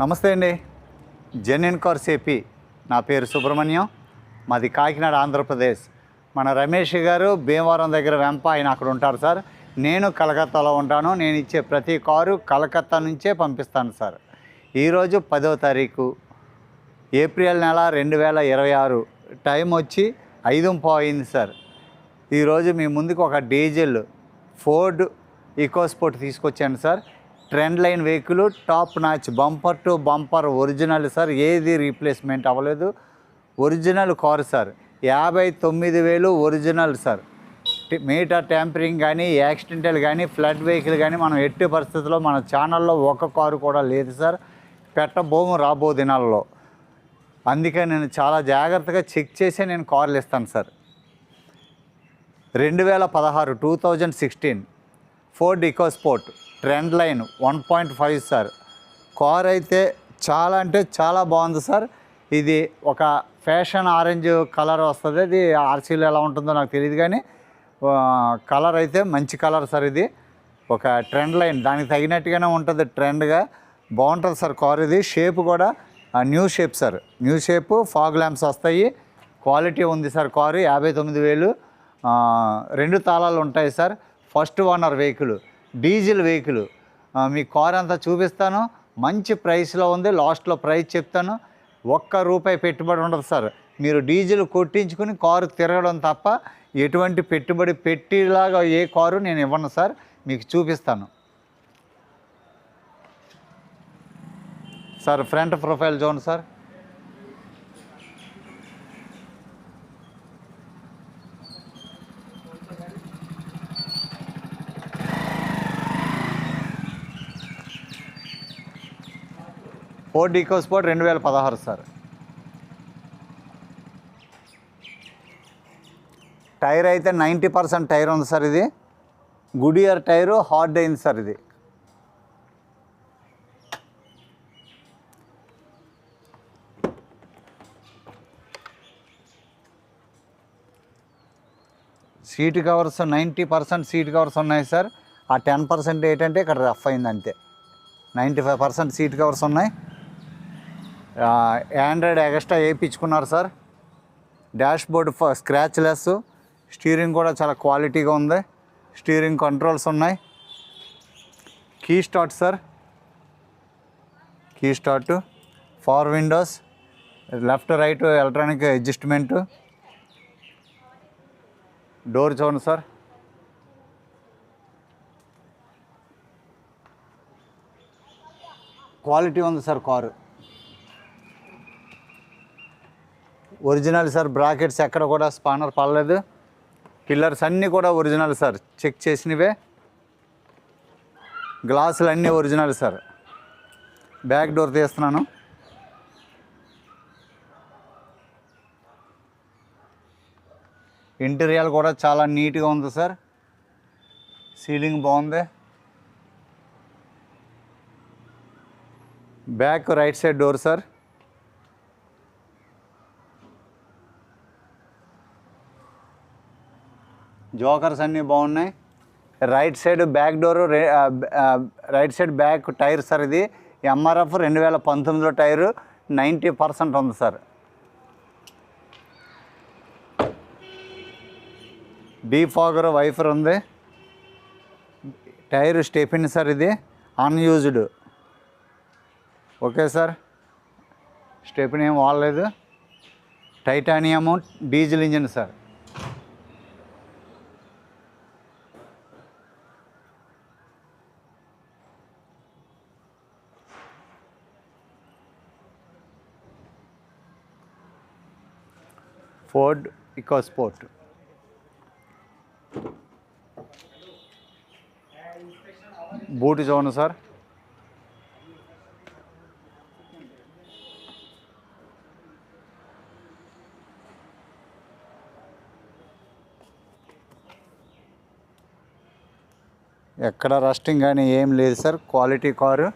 నమస్తే అండి. Genuine cars AP. నా పేరు సుబ్రహ్మణ్యం. మాది కాకినాడ, ఆంధ్రప్రదేశ్. మన రమేష్ గారు భీమవరం దగ్గర వెంప, ఆయన అక్కడ ఉంటారు సార్. నేను కలకత్తాలో ఉంటాను. నేను ఇచ్చే ప్రతి కారు కలకత్తా నుంచే పంపిస్తాను సార్. ఈరోజు 10వ తారీఖు ఏప్రిల్ నెల 2026. టైం వచ్చి 5:15 అయింది సార్. ఈరోజు మీ ముందుకు ఒక డీజిల్ ఫోర్డ్ ఈకోస్పోర్ట్ తీసుకొచ్చాను sir. Trend line vehicle, top notch, bumper to bumper original sir. ఏది రీప్లేస్మెంట్ అవ్వలేదు. Original car sir. 59,000 original sir. Meter tampering కానీ, యాక్సిడెంటల్ కానీ, ఫ్లడ్ వెహికల్ కానీ మనం ఎట్టి పరిస్థితుల్లో మన ఛానల్లో ఒక కారు కూడా లేదు సార్. పెట్టబోము రాబో దినాల్లో. అందుకే నేను చాలా జాగ్రత్తగా చెక్ చేసి నేను కార్లు ఇస్తాను sir. 2016 Ford EcoSport trend line 1.5 sir. Car అయితే చాలా అంటే చాలా బాగుంది సార్. ఇది ఒక ఫ్యాషన్ ఆరెంజ్ కలర్ వస్తుంది. అది ఆర్సీలో ఎలా ఉంటుందో నాకు తెలియదు, కానీ కలర్ అయితే మంచి కలర్ సార్. ఇది ఒక ట్రెండ్ లైన్, దానికి తగినట్టుగానే ఉంటుంది. ట్రెండ్గా బాగుంటుంది సార్ కార్. ఇది షేప్ కూడా new shape sir. New shape, fog lamps వస్తాయి. క్వాలిటీ ఉంది సార్ కారు. 59,000. 2 తాళాలు ఉంటాయి sir. First owner vehicle, diesel vehicle. మీ కార్ అంతా చూపిస్తాను. మంచి ప్రైస్లో ఉంది. లాస్ట్లో ప్రైస్ చెప్తాను. ₹1 పెట్టుబడి ఉండదు సార్. మీరు డీజిల్ కొట్టించుకుని కారు తిరగడం తప్ప ఎటువంటి పెట్టుబడి పెట్టేలాగా ఏ కారు నేను ఇవ్వను సార్. మీకు చూపిస్తాను సార్. ఫ్రంట్ ప్రొఫైల్ చూడండి sir. Ford EcoSport 2016 sir. Tyre అయితే 90% టైర్ ఉంది సార్. ఇది గుడియర్ టైరు, హార్డ్ అయింది సార్. ఇది సీట్ కవర్స్ 90% సీట్ కవర్స్ ఉన్నాయి సార్. ఆ 10% ఏంటంటే ఇక్కడ రఫ్ అయింది అంతే. 95% సీట్ కవర్స్ ఉన్నాయి. ఆండ్రాయిడ్ ఎక్స్ట్రా వేయించుకున్నారు sir. Dashboard scratch less. Steering కూడా చాలా క్వాలిటీగా ఉంది. స్టీరింగ్ కంట్రోల్స్ ఉన్నాయి. Key start sir. Key start, 4 windows, left right electronic adjustment. Door చూడండి సార్. క్వాలిటీ ఉంది sir car. Original sir. Brackets ఎక్కడ కూడా స్పానర్ పడలేదు. పిల్లర్స్ అన్నీ కూడా ఒరిజినల్ సార్. చెక్ చేసినవే. గ్లాసులు అన్నీ ఒరిజినల్ సార్. బ్యాక్ డోర్ తీస్తున్నాను. ఇంటీరియర్ కూడా చాలా నీట్గా ఉంది సార్. సీలింగ్ బాగుంది. Back right side door sir. Jokers అన్నీ బాగున్నాయి. Right side back door, right side back tyre sir. ఇది ఎంఆర్ఎఫ్ 2019 టైరు, 90% ఉంది సార్. డీఫాగర్ వైఫర్ ఉంది. Tyre stepney sir. ఇది అన్యూజ్డ్. Okay sir. స్టెపిన్ ఏం వాడలేదు. Titanium diesel engine sir. Ford EcoSport. Boot చూడండి sir. ఎక్కడ రస్టింగ్ కానీ ఏం లేదు sir. Quality car.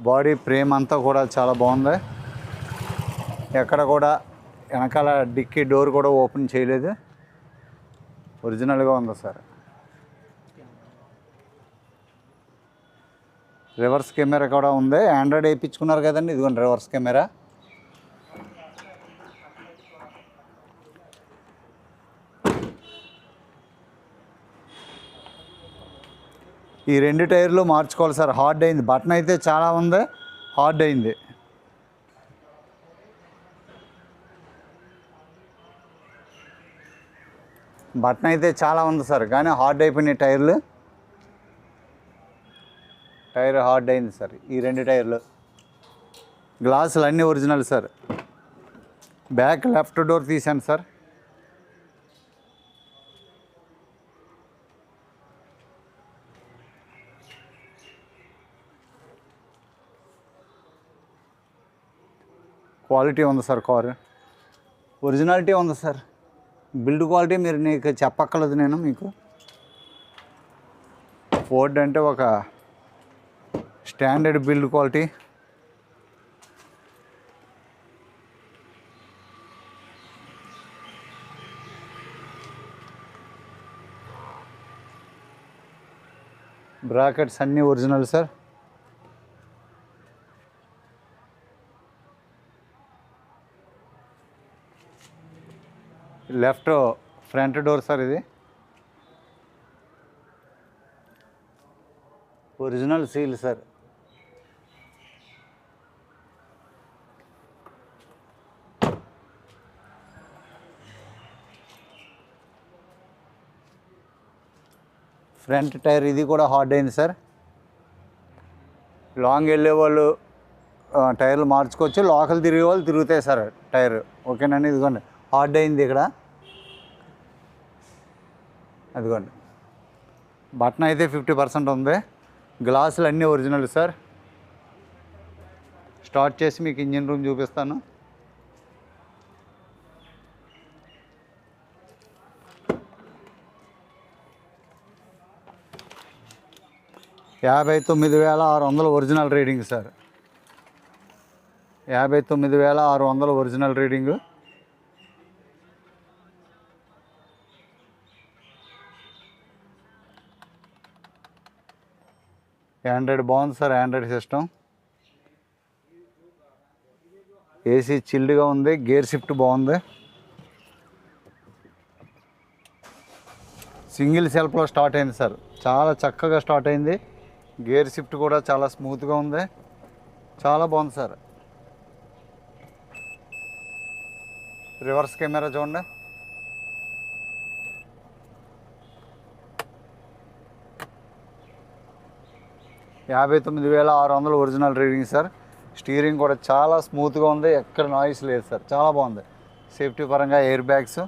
Body frame అంతా కూడా చాలా బాగుంది. ఎక్కడ కూడా వెనకాల డిక్కీ డోర్ కూడా ఓపెన్ చేయలేదు. ఒరిజినల్గా ఉంది సార్. రివర్స్ కెమెరా కూడా ఉంది. ఆండ్రాయిడ్ వేయించుకున్నారు కదండి, ఇదిగోండి రివర్స్ కెమెరా. ఈ 2 టైర్లు మార్చుకోవాలి సార్. హార్డ్ అయింది, బటన్ అయితే చాలా ఉంది, హార్డ్ అయింది. బటన్ అయితే చాలా ఉంది సార్, కానీ హార్డ్ అయిపోయినాయి టైర్లు. టైర్ హార్డ్ అయింది సార్. ఈ 2 టైర్లు. గ్లాసులు అన్నీ original sir. Back left door తీసాను సార్. క్వాలిటీ ఉంది సార్. కారు ఒరిజినాలిటీ ఉంది సార్. బిల్డ్ క్వాలిటీ మీరు నీకు చెప్పక్కర్లేదు నేను మీకు. ఫోర్డ్ అంటే ఒక స్టాండర్డ్ బిల్డ్ క్వాలిటీ. బ్రాకెట్స్ అన్నీ original sir. Left front door sir. ఇది original seal sir. Front tyre ఇది కూడా హార్డ్ అయింది సార్. లాంగ్ వెళ్ళే వాళ్ళు టైర్లు మార్చుకోవచ్చు, లోకల్ తిరిగే వాళ్ళు తిరుగుతాయి సార్ టైర్. ఓకేనండి. ఇదిగోండి హార్డ్ అయింది ఇక్కడ, అదిగోండి. బటన్ అయితే 50% ఉంది. గ్లాసులు అన్నీ ఒరిజినల్ సార్. స్టార్ట్ చేసి మీకు ఇంజిన్ రూమ్ చూపిస్తాను. $59,600 original reading sir. 59,600 original reading. Android బాగుంది సార్. Android system. ఏసీ చిల్డ్గా ఉంది. గేర్ షిఫ్ట్ బాగుంది. సింగిల్ సెల్ఫ్లో స్టార్ట్ అయింది సార్. చాలా చక్కగా స్టార్ట్ అయింది. గేర్ షిఫ్ట్ కూడా చాలా స్మూత్గా ఉంది. చాలా బాగుంది సార్. రివర్స్ కెమెరా చూడండి. $59,600 ఒరిజినల్ రీడింగ్ సార్. స్టీరింగ్ కూడా చాలా స్మూత్గా ఉంది. ఎక్కడ నాయిస్ లేదు సార్. చాలా బాగుంది. సేఫ్టీ పరంగా ఎయిర్ బ్యాగ్స్.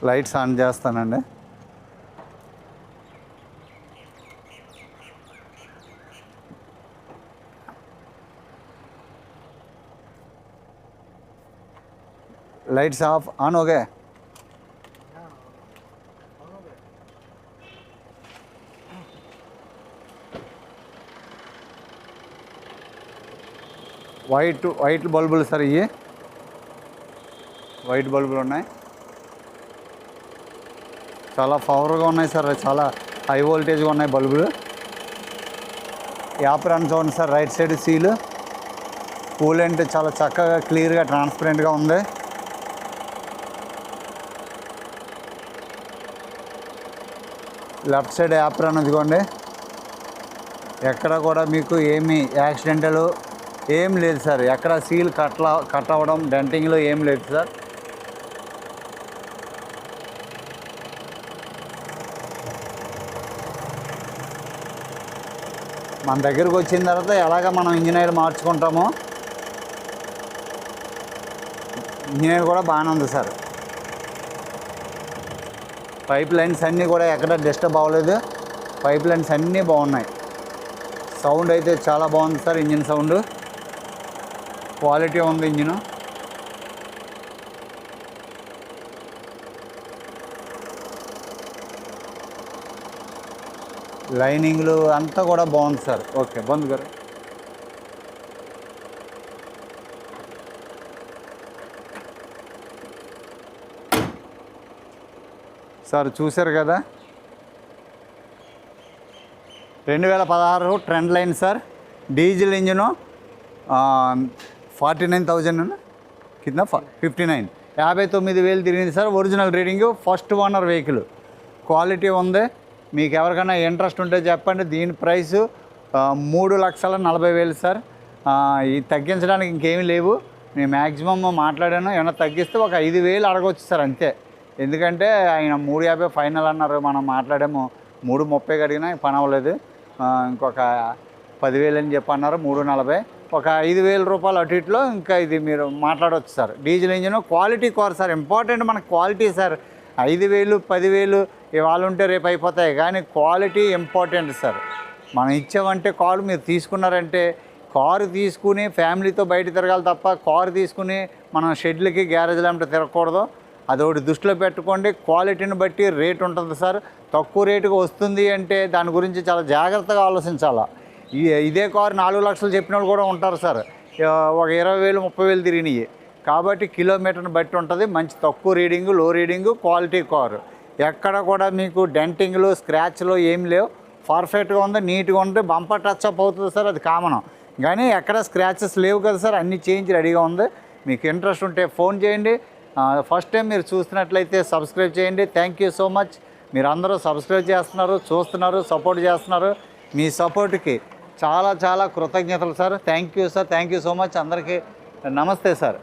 లైట్స్ ఆన్ చేస్తానండి. लाइट्स ऑफ ऑन हो गए। వైట్ బల్బులు సార్, ఇవి వైట్ బల్బులు ఉన్నాయి, చాలా పవర్గా ఉన్నాయి సార్, చాలా హై వోల్టేజ్గా ఉన్నాయి బల్బులు. యాప్రాన్ చూడండి sir, right side seal coolant చాలా చక్కగా క్లియర్గా ట్రాన్స్పరెంట్గా ఉంది. లెఫ్ట్ సైడ్ యాప్రాన్ ఇదిగోండి, ఎక్కడ కూడా మీకు ఏమీ యాక్సిడెంటల్ ఏం లేదు సార్, ఎక్కడ సీల్ కట్ అవ్వడం డెంటింగ్లో ఏం లేదు సార్. మన దగ్గరకు వచ్చిన తర్వాత ఎలాగ మనం ఇంజిన్ ఆయిల్ మార్చుకుంటామో ఇంజిన్ ఆయిల్ కూడా బాగానే ఉంది సార్. పైప్ లైన్స్ అన్నీ కూడా ఎక్కడ డిస్టర్బ్ అవ్వలేదు, పైప్ లైన్స్ అన్నీ బాగున్నాయి. సౌండ్ అయితే చాలా బాగుంది సార్, ఇంజిన్ సౌండ్ క్వాలిటీ ఉంది ఇంజిన్. లైనింగ్లు అంతా కూడా బాగుంది సార్. ఓకే బంద్ గారు. సార్ చూశారు కదా, 2016 trend line sir. Diesel engine 49,000 కింద 59, 59,000 తిరిగింది sir. Original reading, first owner vehicle, quality ఉంది. మీకు ఎవరికైనా ఇంట్రెస్ట్ ఉంటే చెప్పండి. దీని ప్రైసు 3,40,000 సార్. ఇది తగ్గించడానికి ఇంకేమీ లేవు. నేను మ్యాక్సిమమ్ మాట్లాడాను, ఏమైనా తగ్గిస్తే ఒక 5,000 అడగవచ్చు సార్ అంతే. ఎందుకంటే ఆయన 3,50 ఫైనల్ అన్నారు, మనం మాట్లాడాము 3,30 అడిగినా పని అవ్వలేదు. ఇంకొక 10,000 అని చెప్పి అన్నారు, 3,40, ఒక 5,000 రూపాయలు అటు ఇట్లో ఇంకా ఇది మీరు మాట్లాడవచ్చు sir. Diesel engine quality car sir, important మనకు క్వాలిటీ సార్. 5,000 10,000 ఇవాళ ఉంటే రేపు అయిపోతాయి, కానీ క్వాలిటీ ఇంపార్టెంట్ సార్. మనం ఇచ్చామంటే కారు మీరు తీసుకున్నారంటే, కారు తీసుకుని ఫ్యామిలీతో బయట తిరగాలి తప్ప కారు తీసుకుని మనం షెడ్లకి గ్యారేజ్లు అంటే తిరగకూడదు. అదొకటి దృష్టిలో పెట్టుకోండి. క్వాలిటీని బట్టి రేట్ ఉంటుంది సార్. తక్కువ రేటుకి వస్తుంది అంటే దాని గురించి చాలా జాగ్రత్తగా ఆలోచించాలా. ఇదే కారు 4 లక్షలు చెప్పిన వాళ్ళు కూడా ఉంటారు సార్. ఒక 20,000 30,000 తిరిగినాయి. కాబట్టి కిలోమీటర్ని బట్టి ఉంటుంది. మంచి తక్కువ రీడింగు, లో రీడింగు, క్వాలిటీ కారు. ఎక్కడ కూడా మీకు డెంటింగ్లు స్క్రాచ్లు ఏం లేవు. పర్ఫెక్ట్గా ఉంది, నీట్గా ఉంది. బంపర్ టచ్ అప్ అవుతుంది సార్, అది కామన్. కానీ ఎక్కడ స్క్రాచెస్ లేవు కదా సార్, అన్నీ చేంజ్ రెడీగా ఉంది. మీకు ఇంట్రెస్ట్ ఉంటే ఫోన్ చేయండి. ఫస్ట్ టైం మీరు చూస్తున్నట్లయితే సబ్స్క్రైబ్ చేయండి. Thank you so much. మీరు అందరూ సబ్స్క్రైబ్ చేస్తున్నారు, చూస్తున్నారు, సపోర్ట్ చేస్తున్నారు. మీ సపోర్ట్కి చాలా చాలా కృతజ్ఞతలు sir. Thank you sir. Thank you so much. అందరికీ నమస్తే సార్.